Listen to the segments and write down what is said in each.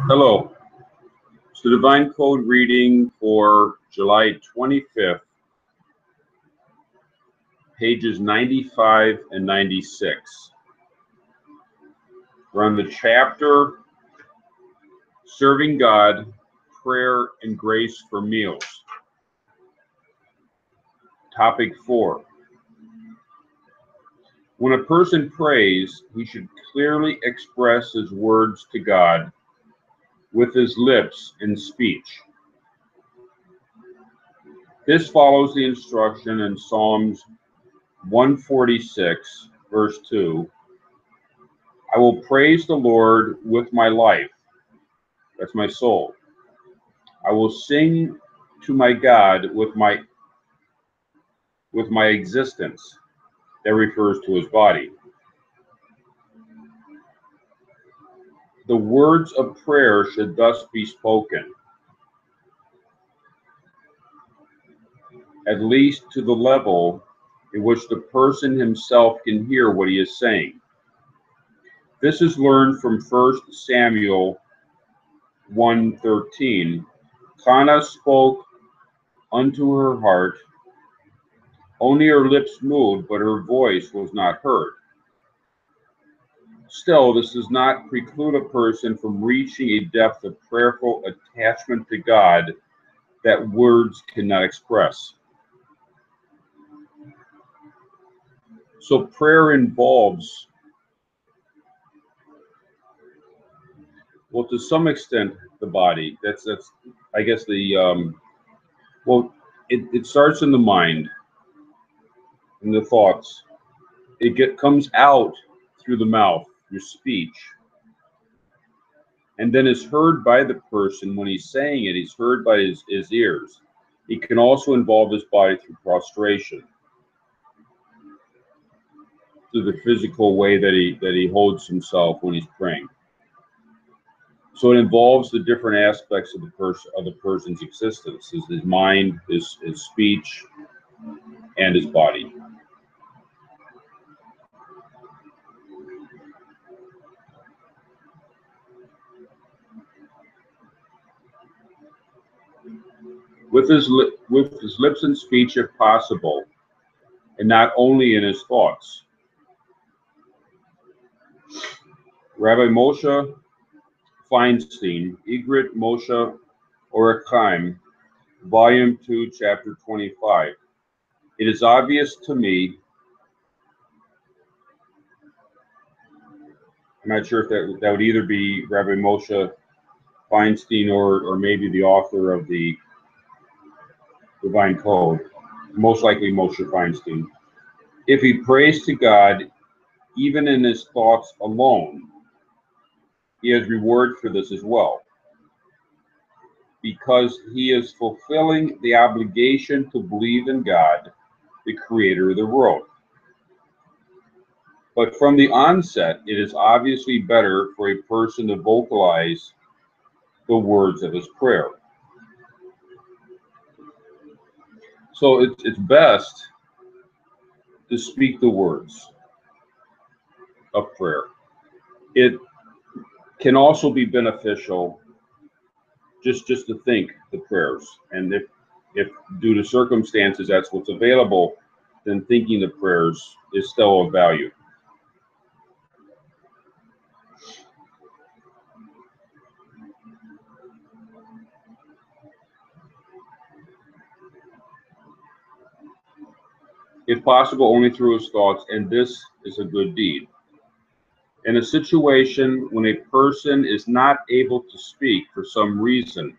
Hello. It's the Divine Code reading for July 25th, pages 95 and 96. We're on the chapter Serving God, Prayer and Grace for Meals. Topic 4. When a person prays, he should clearly express his words to God with his lips in speech. This follows the instruction in Psalms 146, verse 2. I will praise the Lord with my life. That's my soul. I will sing to my God with my existence. That refers to his body. The words of prayer should thus be spoken, at least to the level in which the person himself can hear what he is saying. This is learned from 1 Samuel 1:13. Hannah spoke unto her heart, only her lips moved, but her voice was not heard. Still, this does not preclude a person from reaching a depth of prayerful attachment to God that words cannot express. So prayer involves, well, to some extent, the body. That's I guess it starts in the mind, in the thoughts. It comes out through the mouth, your speech, and then is heard by the person. When he's saying it, he's heard by his ears. It can also involve his body through prostration, through the physical way that he holds himself when he's praying. So it involves the different aspects of the person's existence: his mind, his speech, and his body. With his lips and speech, if possible, and not only in his thoughts. Rabbi Moshe Feinstein, Igrit Moshe Orachaim, Volume 2, Chapter 25. It is obvious to me, I'm not sure if that would either be Rabbi Moshe Feinstein or maybe the author of the Divine Code, most likely Moshe Feinstein. If he prays to God, even in his thoughts alone, he has reward for this as well, because he is fulfilling the obligation to believe in God, the creator of the world. But from the onset, it is obviously better for a person to vocalize the words of his prayer. So it's best to speak the words of prayer. It can also be beneficial just to think the prayers, and if due to circumstances that's what's available, then thinking the prayers is still of value. If possible, only through his thoughts, and this is a good deed. In a situation when a person is not able to speak for some reason,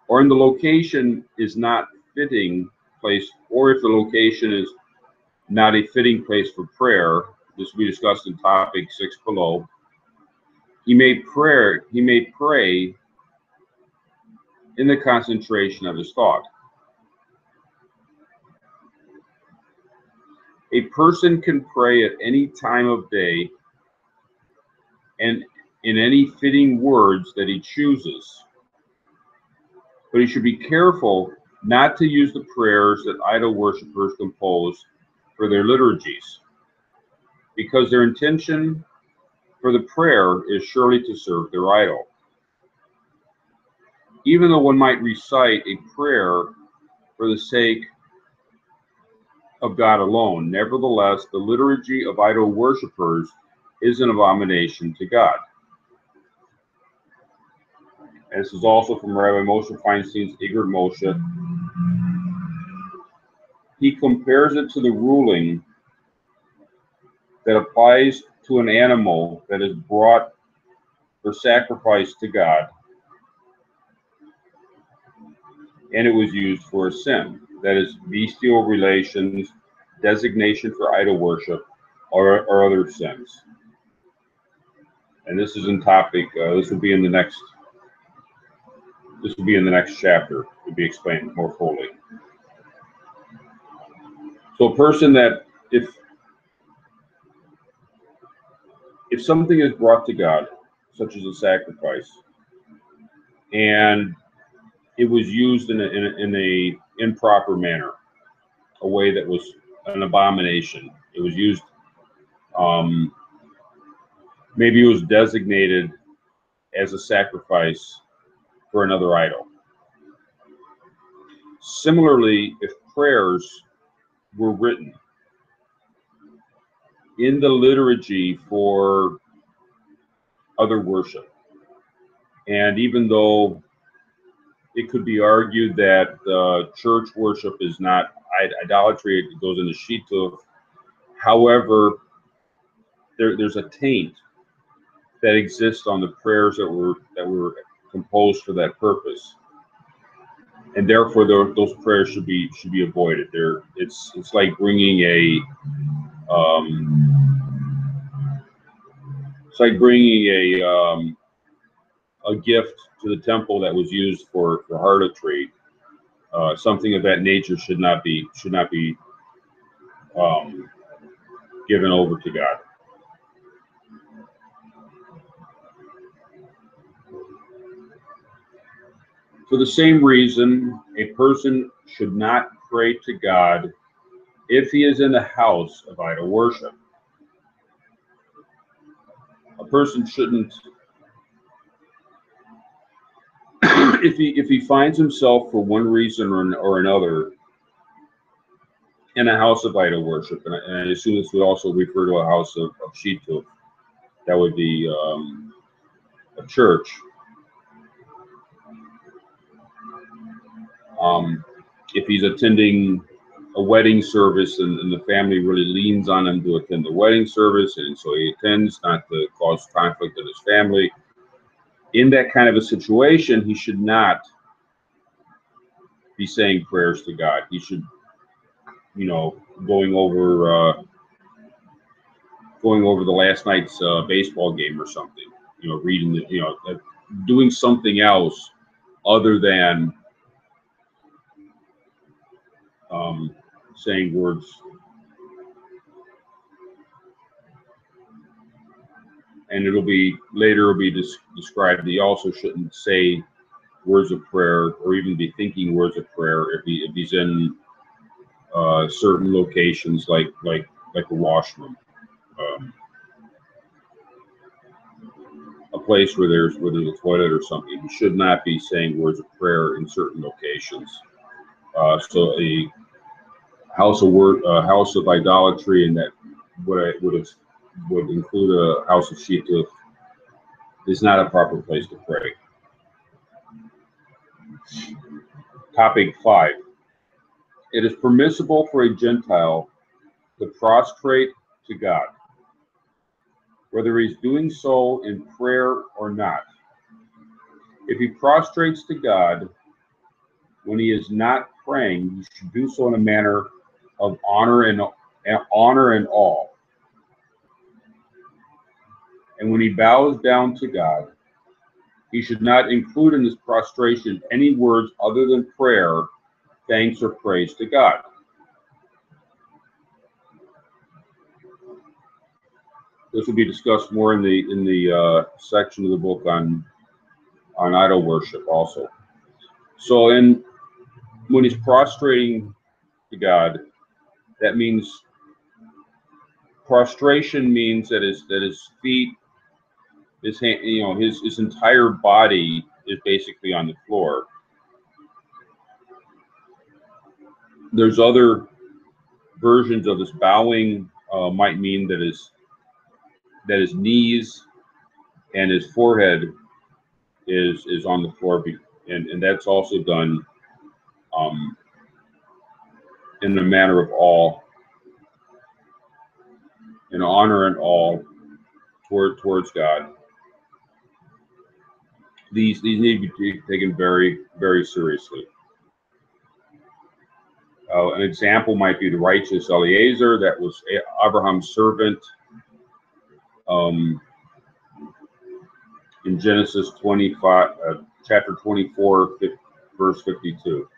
or in the location is not fitting place, or if the location is not a fitting place for prayer, this we discussed in topic 6 below, he may pray in the concentration of his thought. A person can pray at any time of day and in any fitting words that he chooses, but he should be careful not to use the prayers that idol worshippers compose for their liturgies, because their intention for the prayer is surely to serve their idol. Even though one might recite a prayer for the sake of God alone, nevertheless, the liturgy of idol worshippers is an abomination to God. And this is also from Rabbi Moshe Feinstein's Igor Moshe. He compares it to the ruling that applies to an animal that is brought for sacrifice to God, and it was used for a sin. That is, bestial relations, designation for idol worship, or other sins. And this is in topic. This will be in the next. This will be in the next chapter to be explained more fully. So, a person that if something is brought to God, such as a sacrifice, and it was used in a improper manner, a way that was an abomination. It was used. Maybe it was designated as a sacrifice for another idol. Similarly, if prayers were written in the liturgy for other worship, and even though it could be argued that church worship is not idolatry, it goes into shituf. However, there's a taint that exists on the prayers that were composed for that purpose, and therefore those prayers should be avoided. It's like bringing a gift to the temple that was used for harlotry. Something of that nature should not be given over to God. For the same reason, a person should not pray to God if he is in the house of idol worship. A person shouldn't, if he finds himself for one reason or another in a house of idol worship, and I assume this would also refer to a house of shituf, that would be a church. If he's attending a wedding service and the family really leans on him to attend the wedding service, and so he attends not to cause conflict in his family, in that kind of a situation, he should not be saying prayers to God. He should, going over the last night's baseball game or something, reading the, doing something else other than saying words. And it'll be described that he also shouldn't say words of prayer or even be thinking words of prayer if he's in certain locations like a washroom, a place where there's a toilet or something. He should not be saying words of prayer in certain locations. So a house of idolatry, and that would include a house of shituf, is not a proper place to pray. Topic 5. It is permissible for a Gentile to prostrate to God, whether he's doing so in prayer or not. If he prostrates to God when he is not praying, he should do so in a manner of honor and awe. And when he bows down to God, he should not include in this prostration any words other than prayer, thanks, or praise to God. This will be discussed more in the section of the book on idol worship also. So when he's prostrating to God, that means prostration means that his feet, his hand, his entire body is basically on the floor. There's other versions of this. Bowing might mean that his knees and his forehead is on the floor, and that's also done in a manner of awe, in honor and awe towards God. These need to be taken very, very seriously. An example might be the righteous Eliezer, that was Abraham's servant, in Genesis 25, chapter 24, verse 52.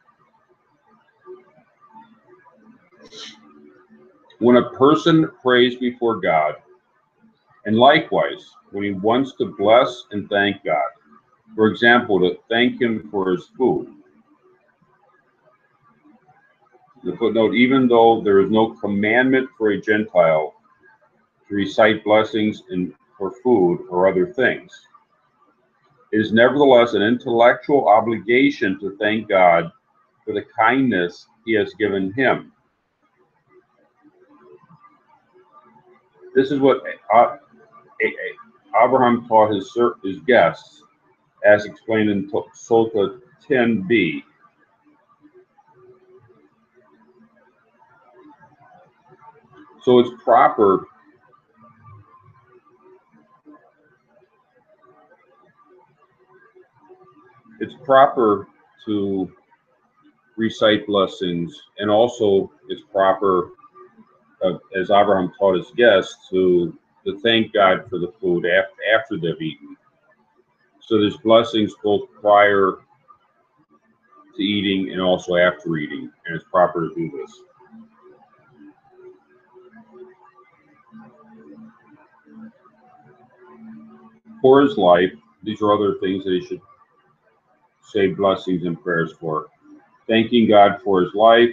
When a person prays before God, and likewise when he wants to bless and thank God, for example, to thank him for his food. The footnote, even though there is no commandment for a Gentile to recite blessings for food or other things, it is nevertheless an intellectual obligation to thank God for the kindness he has given him. This is what Abraham taught his guests, as explained in Sota 10b. So it's proper to recite blessings, and also it's proper, as Abraham taught his guests, to thank God for the food after they've eaten. So there's blessings both prior to eating and also after eating, and it's proper to do this. For his life, these are other things that he should say blessings and prayers for. Thanking God for his life,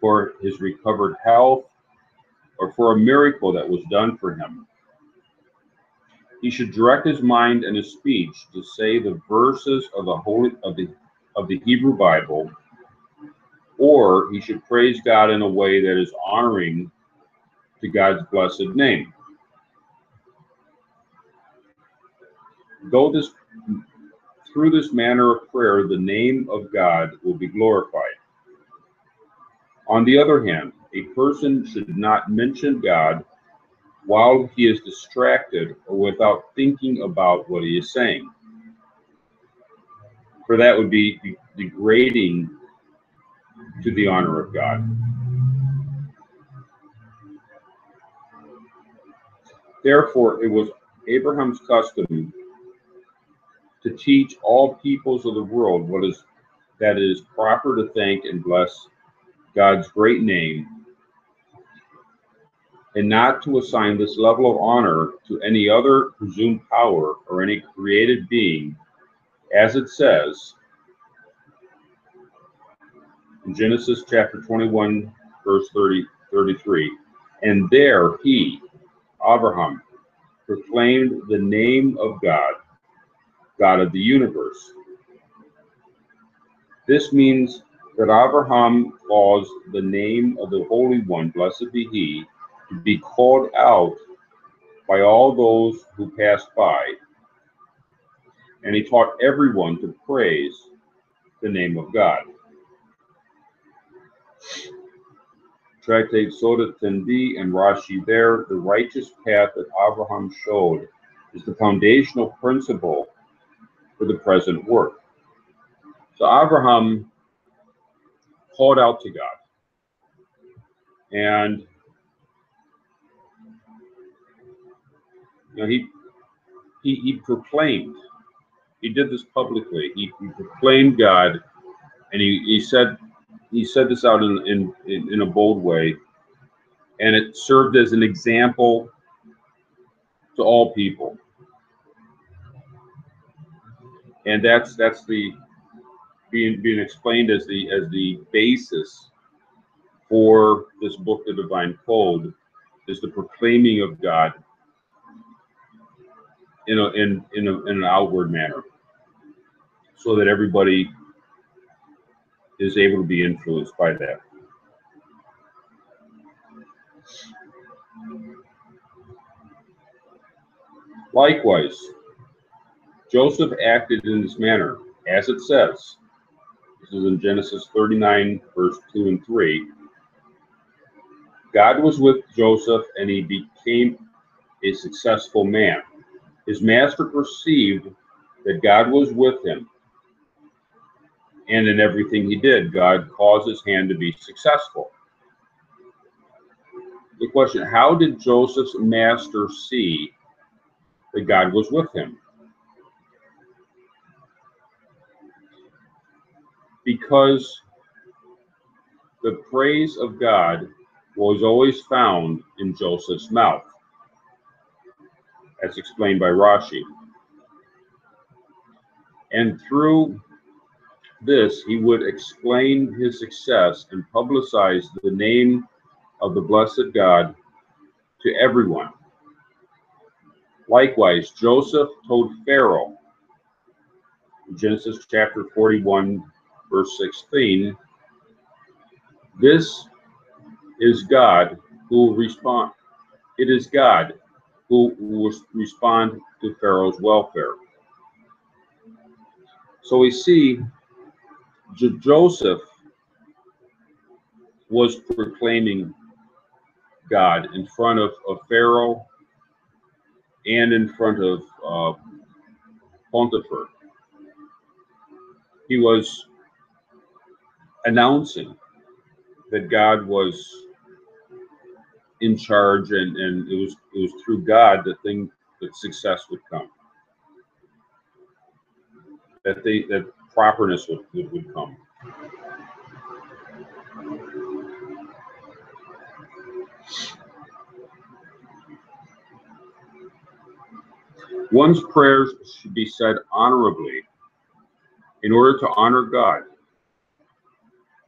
for his recovered health, or for a miracle that was done for him. He should direct his mind and his speech to say the verses of the Hebrew Bible, or he should praise God in a way that is honoring to God's blessed name. Through this manner of prayer, the name of God will be glorified. On the other hand, a person should not mention God while he is distracted or without thinking about what he is saying, for that would be degrading to the honor of God. Therefore, it was Abraham's custom to teach all peoples of the world that it is proper to thank and bless God's great name, and not to assign this level of honor to any other presumed power or any created being, as it says in Genesis chapter 21, verse 33, and there he, Abraham, proclaimed the name of God, God of the universe. This means that Abraham caused the name of the Holy One, blessed be he, to be called out by all those who passed by, and he taught everyone to praise the name of God. Tractate Sota 10b and Rashi there, the righteous path that Abraham showed is the foundational principle for the present work. So Abraham called out to God, and he proclaimed. He did this publicly. He proclaimed God, and he said this out in a bold way, and it served as an example to all people. And that's the being explained as the basis for this book, the Divine Code, is the proclaiming of God in an outward manner. so that everybody is able to be influenced by that. Likewise, Joseph acted in this manner, as it says. This is in Genesis 39, verse 2 and 3. God was with Joseph, and he became a successful man. His master perceived that God was with him, and in everything he did, God caused his hand to be successful. The question, how did Joseph's master see that God was with him? Because the praise of God was always found in Joseph's mouth, as explained by Rashi. And through this, he would explain his success and publicize the name of the blessed God to everyone. Likewise, Joseph told Pharaoh, in Genesis chapter 41, verse 16, this is God who will respond. It is God who will respond to Pharaoh's welfare. So we see Joseph was proclaiming God in front of Pharaoh and in front of Potiphar. He was announcing that God was in charge, and it was through God that success would come, that properness would come. One's prayers should be said honorably in order to honor God,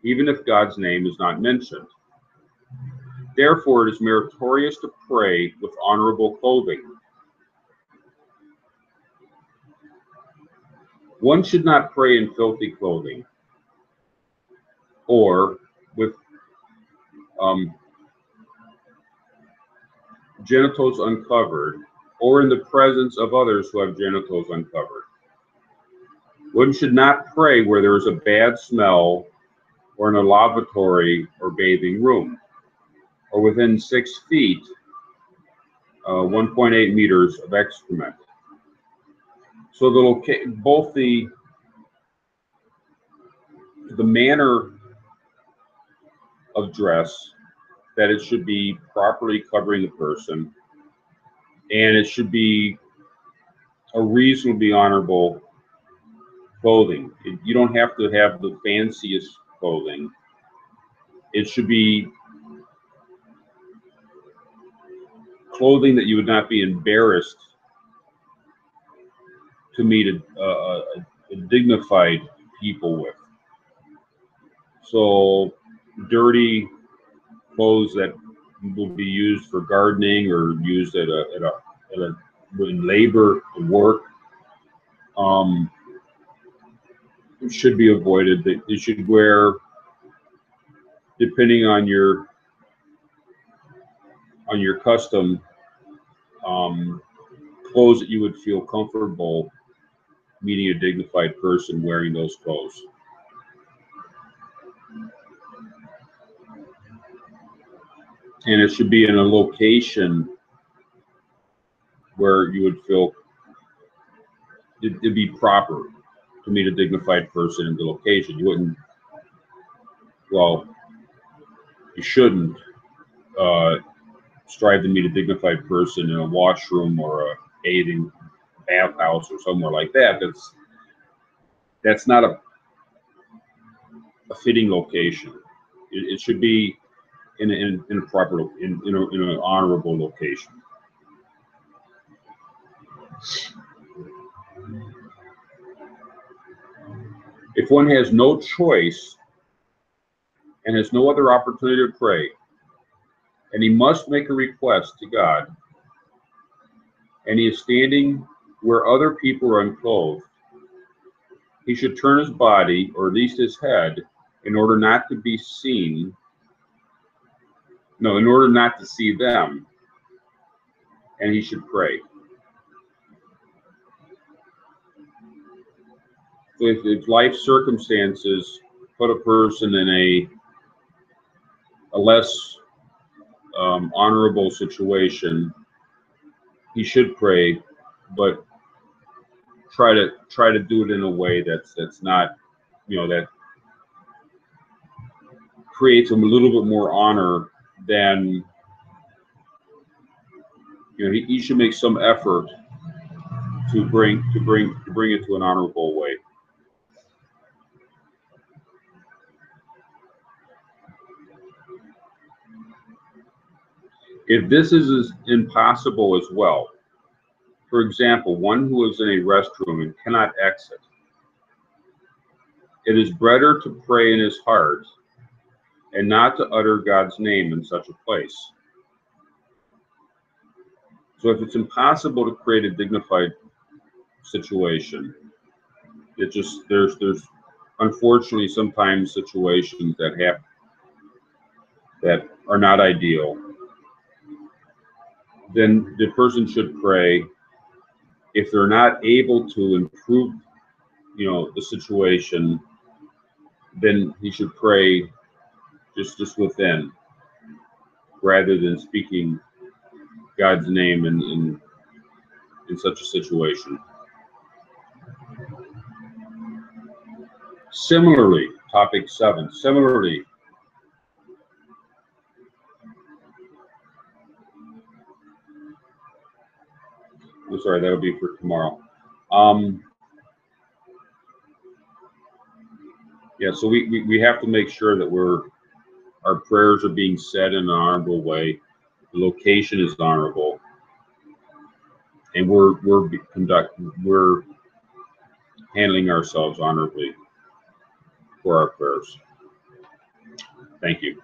even if God's name is not mentioned. Therefore, it is meritorious to pray with honorable clothing. One should not pray in filthy clothing or with genitals uncovered, or in the presence of others who have genitals uncovered. One should not pray where there is a bad smell, or in a lavatory or bathing room, or within 6 feet, 1.8 meters of excrement. So both the manner of dress, that it should be properly covering the person, and it should be a reasonably honorable clothing. You don't have to have the fanciest clothing. It should be clothing that you would not be embarrassed to meet a dignified people with. So dirty clothes that will be used for gardening or used in labor and work should be avoided. That you should wear, depending on your custom, clothes that you would feel comfortable meeting a dignified person wearing those clothes. And it should be in a location where you would feel it'd be proper to meet a dignified person in the location. You wouldn't, well, you shouldn't strive to meet a dignified person in a washroom or a bathing bathhouse or somewhere like that. That's not a fitting location. It should be in a proper, in an honorable location. If one has no choice and has no other opportunity to pray, and he must make a request to God, and he is standing where other people are unclothed, He should turn his body, or at least his head, in order not to be seen. No, in order not to see them, and he should pray. So if life circumstances put a person in a less honorable situation, he should pray, but try to do it in a way that's not, that creates a little bit more honor than, he should make some effort to bring it to an honorable way. If this is impossible as well, for example, one who is in a restroom and cannot exit, it is better to pray in his heart and not to utter God's name in such a place. So if it's impossible to create a dignified situation, there's unfortunately sometimes situations that are not ideal, then the person should pray. If they're not able to improve, the situation, then he should pray just within, rather than speaking God's name in such a situation. Similarly, topic 7. Similarly, I'm sorry, that'll be for tomorrow. Yeah, so we have to make sure that our prayers are being said in an honorable way. The location is honorable, and we're handling ourselves honorably for our prayers. Thank you.